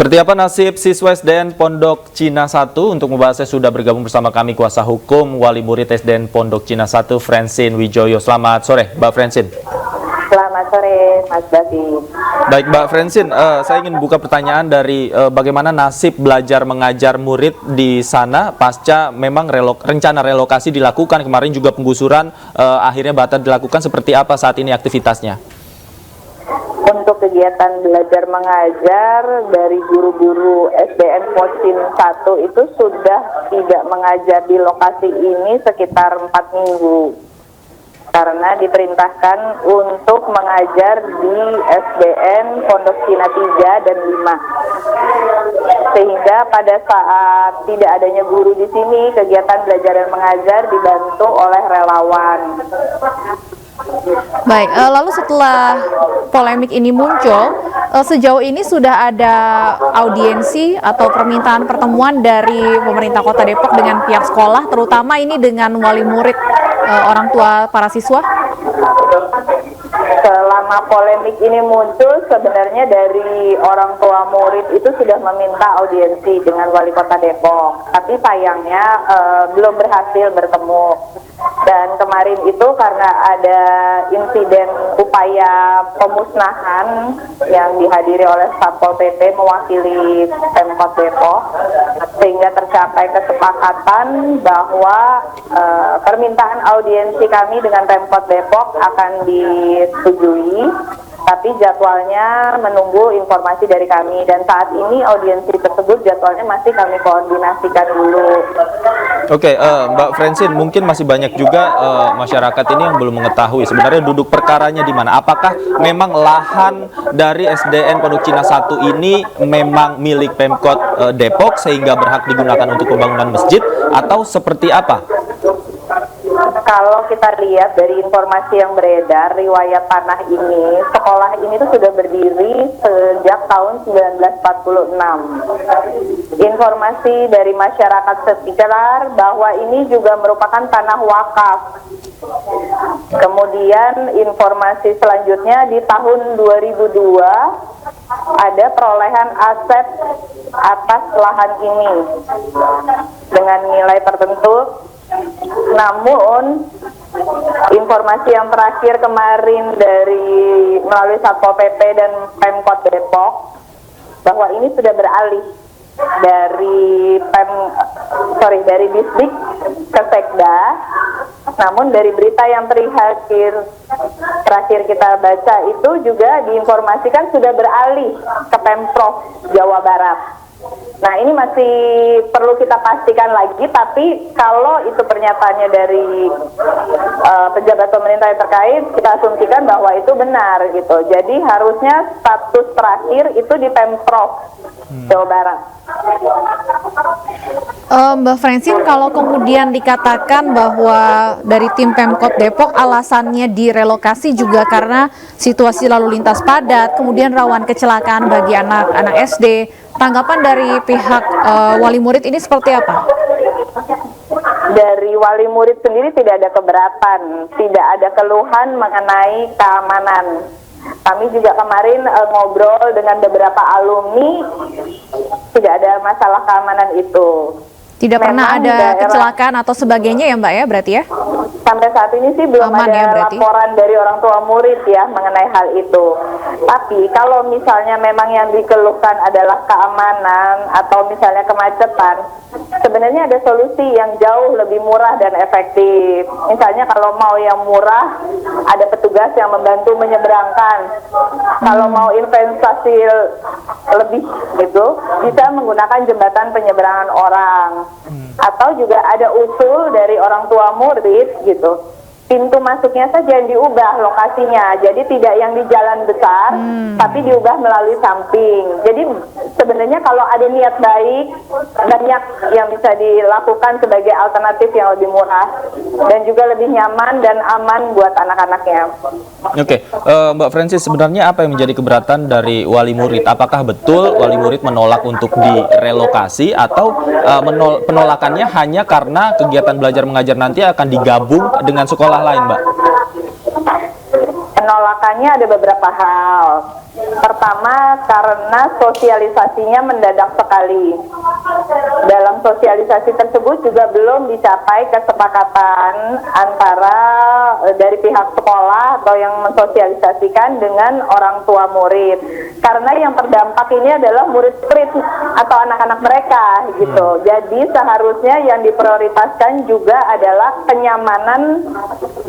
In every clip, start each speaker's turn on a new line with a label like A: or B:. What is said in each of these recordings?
A: Seperti apa nasib siswa SDN Pondok Cina 1? Untuk membahasnya sudah bergabung bersama kami kuasa hukum wali murid SDN Pondok Cina 1, Francine Wijoyo. Selamat sore, Mbak Francine.
B: Selamat sore, Mas David.
A: Baik, Mbak Francine, saya ingin buka pertanyaan dari bagaimana nasib belajar mengajar murid di sana pasca memang rencana relokasi dilakukan, kemarin juga penggusuran akhirnya batal dilakukan. Seperti apa saat ini aktivitasnya?
B: Untuk kegiatan belajar mengajar dari guru-guru SDN Pocin 1 itu sudah tidak mengajar di lokasi ini sekitar 4 minggu. Karena diperintahkan untuk mengajar di SDN Pondok Cina 3 dan 5. Sehingga pada saat tidak adanya guru di sini, kegiatan belajar dan mengajar dibantu oleh relawan.
C: Baik, lalu setelah polemik ini muncul, sejauh ini sudah ada audiensi atau permintaan pertemuan dari pemerintah Kota Depok dengan pihak sekolah, terutama ini dengan wali murid, orang tua para siswa?
B: Selama polemik ini muncul, sebenarnya dari orang tua murid itu sudah meminta audiensi dengan wali kota Depok, tapi sayangnya belum berhasil bertemu. Dan kemarin itu karena ada insiden upaya pemusnahan yang dihadiri oleh Satpol PP mewakili Pemkot Depok, sehingga tercapai kesepakatan bahwa permintaan audiensi kami dengan Pemkot Depok akan disetujui, tapi jadwalnya menunggu informasi dari kami, dan saat ini audiensi tersebut jadwalnya masih kami koordinasikan dulu.
A: Oke, Mbak Francine, mungkin masih banyak juga masyarakat ini yang belum mengetahui sebenarnya duduk perkaranya di mana. Apakah memang lahan dari SDN Pondok Cina 1 ini memang milik Pemkot Depok sehingga berhak digunakan untuk pembangunan masjid, atau seperti apa?
B: Kalau kita lihat dari informasi yang beredar, riwayat tanah ini, sekolah ini tuh sudah berdiri sejak tahun 1946. Informasi dari masyarakat sekitar bahwa ini juga merupakan tanah wakaf. Kemudian informasi selanjutnya di tahun 2002 ada perolehan aset atas lahan ini dengan nilai tertentu. Namun informasi yang terakhir kemarin dari melalui Satpol PP dan Pemkot Depok bahwa ini sudah beralih dari Disdik ke Sekda. Namun dari berita yang terakhir kita baca itu juga diinformasikan sudah beralih ke Pemprov Jawa Barat. Nah, ini masih perlu kita pastikan lagi, tapi kalau itu pernyataannya dari pejabat pemerintah yang terkait, kita asumsikan bahwa itu benar gitu. Jadi harusnya status terakhir itu di Pemprov Jawa Barat.
C: Mbak Francine, kalau kemudian dikatakan bahwa dari tim Pemkot Depok alasannya direlokasi juga karena situasi lalu lintas padat, kemudian rawan kecelakaan bagi anak-anak SD, tanggapan dari pihak wali murid ini seperti apa?
B: Dari wali murid sendiri tidak ada keberatan, tidak ada keluhan mengenai keamanan. Kami juga kemarin ngobrol dengan beberapa alumni, tidak ada masalah keamanan itu.
C: Tidak pernah ada kecelakaan atau sebagainya ya Mbak ya, berarti ya?
B: Sampai saat ini sih belum
C: aman
B: ada
C: ya,
B: laporan dari orang tua murid ya mengenai hal itu. Tapi kalau misalnya memang yang dikeluhkan adalah keamanan atau misalnya kemacetan, sebenarnya ada solusi yang jauh lebih murah dan efektif. Misalnya kalau mau yang murah, ada petugas yang membantu menyeberangkan. Kalau mau investasi lebih gitu, bisa menggunakan jembatan penyeberangan orang. Atau juga ada usul dari orang tua murid gitu, pintu masuknya saja yang diubah lokasinya, jadi tidak yang di jalan besar, tapi diubah melalui samping. Jadi sebenarnya kalau ada niat baik, banyak yang bisa dilakukan sebagai alternatif yang lebih murah dan juga lebih nyaman dan aman buat anak-anaknya.
A: Oke, Mbak Francine, sebenarnya apa yang menjadi keberatan dari wali murid? Apakah betul wali murid menolak untuk direlokasi, atau penolakannya hanya karena kegiatan belajar mengajar nanti akan digabung dengan sekolah lain, Mbak?
B: Penolakannya ada beberapa hal. Pertama, karena sosialisasinya mendadak sekali. Dalam sosialisasi tersebut juga belum dicapai kesepakatan antara dari pihak sekolah atau yang mensosialisasikan dengan orang tua murid. Karena yang terdampak ini adalah murid-murid atau anak-anak mereka gitu. Jadi seharusnya yang diprioritaskan juga adalah kenyamanan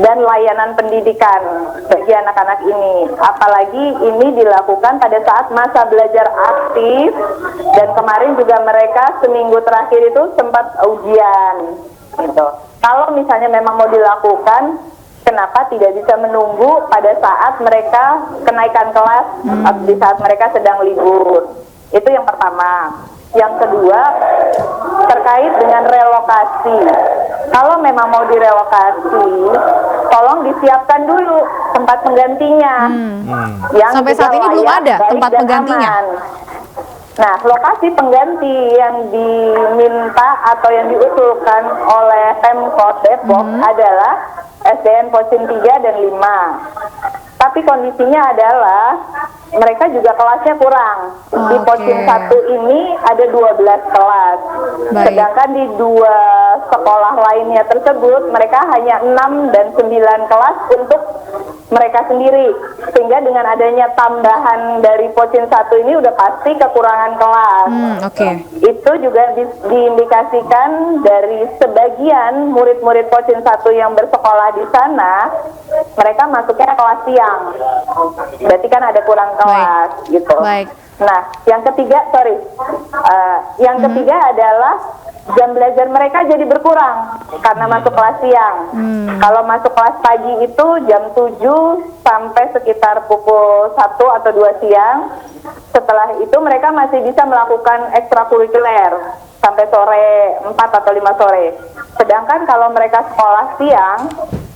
B: dan layanan pendidikan bagi anak-anak ini. Apalagi ini dilakukan pada saat masa belajar aktif, dan kemarin juga mereka seminggu terakhir itu sempat ujian gitu. Kalau misalnya memang mau dilakukan, kenapa tidak bisa menunggu pada saat mereka kenaikan kelas di saat mereka sedang libur? Itu yang pertama. Yang kedua, terkait dengan relokasi. Kalau memang mau direlokasi, tolong disiapkan dulu tempat penggantinya. Yang
C: Sampai saat ini belum ada
B: baik
C: tempat
B: dan
C: penggantinya.
B: aman. Nah, lokasi pengganti yang diminta atau yang diusulkan oleh Pemkot Depok adalah SDN Pocin 3 dan 5. Tapi kondisinya adalah mereka juga kelasnya kurang. Di Pocin 1 ini ada 12 kelas.
C: Baik.
B: Sedangkan di 2 sekolah lainnya tersebut mereka hanya 6 dan 9 kelas untuk mereka sendiri. Sehingga dengan adanya tambahan dari Pocin 1 ini udah pasti kekurangan kelas.
C: Oke.
B: Itu juga diindikasikan dari sebagian murid-murid Pocin 1 yang bersekolah di sana, mereka masuknya kelas siang. Berarti kan ada kurang kelas gitu.
C: Baik.
B: Nah, yang ketiga, ketiga adalah jam belajar mereka jadi berkurang karena masuk kelas siang. Kalau masuk kelas pagi itu jam 7 sampai sekitar pukul 1 atau 2 siang. Setelah itu mereka masih bisa melakukan ekstrakurikuler sampai sore 4 atau 5 sore. Sedangkan kalau mereka sekolah siang,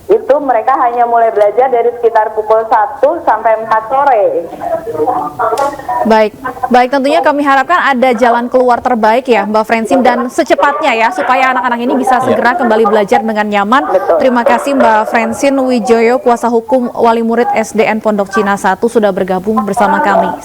B: itu mereka hanya mulai belajar dari sekitar pukul 1 sampai 4 sore.
C: Baik, baik, tentunya kami harapkan ada jalan keluar terbaik ya Mbak Francine, dan secepatnya ya supaya anak-anak ini bisa segera kembali belajar dengan nyaman. Terima kasih Mbak Francine Wijoyo, kuasa hukum wali murid SDN Pondok Cina 1 sudah bergabung bersama kami.